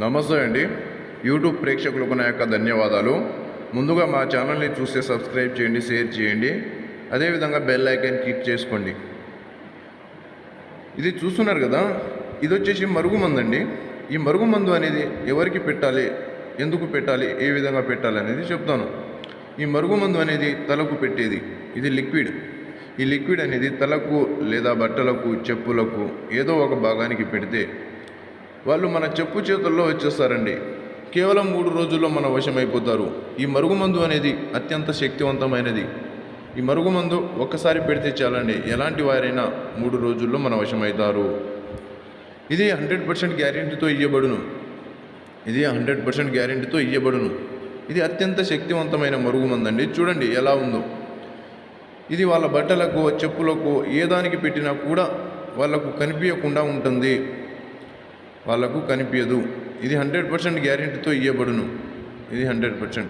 నమస్తే అండి. యూట్యూబ్ ప్రేక్షకులకు నా యొక్క ధన్యవాదాలు. ముందుగా మా ఛానల్ని చూస్తే సబ్స్క్రైబ్ చేయండి, షేర్ చేయండి, అదేవిధంగా బెల్ ఐకాన్ క్లిక్ చేసుకోండి. ఇది చూస్తున్నారు కదా, ఇది వచ్చేసి మరుగుమందు అండి. ఈ మరుగుమందు అనేది ఎవరికి పెట్టాలి, ఎందుకు పెట్టాలి, ఏ విధంగా పెట్టాలి అనేది చెప్తాను. ఈ మరుగుమందు అనేది తలకు పెట్టేది. ఇది లిక్విడ్. ఈ లిక్విడ్ అనేది తలకు లేదా బట్టలకు, చెప్పులకు ఏదో ఒక భాగానికి పెడితే వాళ్ళు మన చెప్పు చేతుల్లో వచ్చేస్తారండి. కేవలం 3 రోజుల్లో మన వశమైపోతారు. ఈ మరుగుమందు అనేది అత్యంత శక్తివంతమైనది. ఈ మరుగుమందు ఒక్కసారి పెడితే చాలండి, ఎలాంటి వారైనా 3 రోజుల్లో మన వశమవుతారు. ఇది 100% గ్యారెంటీతో ఇవ్వబడును. ఇది అత్యంత శక్తివంతమైన మరుగుమందు అండి. చూడండి ఎలా ఉందో. ఇది వాళ్ళ బట్టలకు, చెప్పులకు ఏ దానికి పెట్టినా కూడా వాళ్ళకు కనిపించకుండా ఉంటుంది. వాళ్ళకు కనిపించదు. ఇది 100% గ్యారెంటీతో ఇవ్వబడును. ఇది 100%.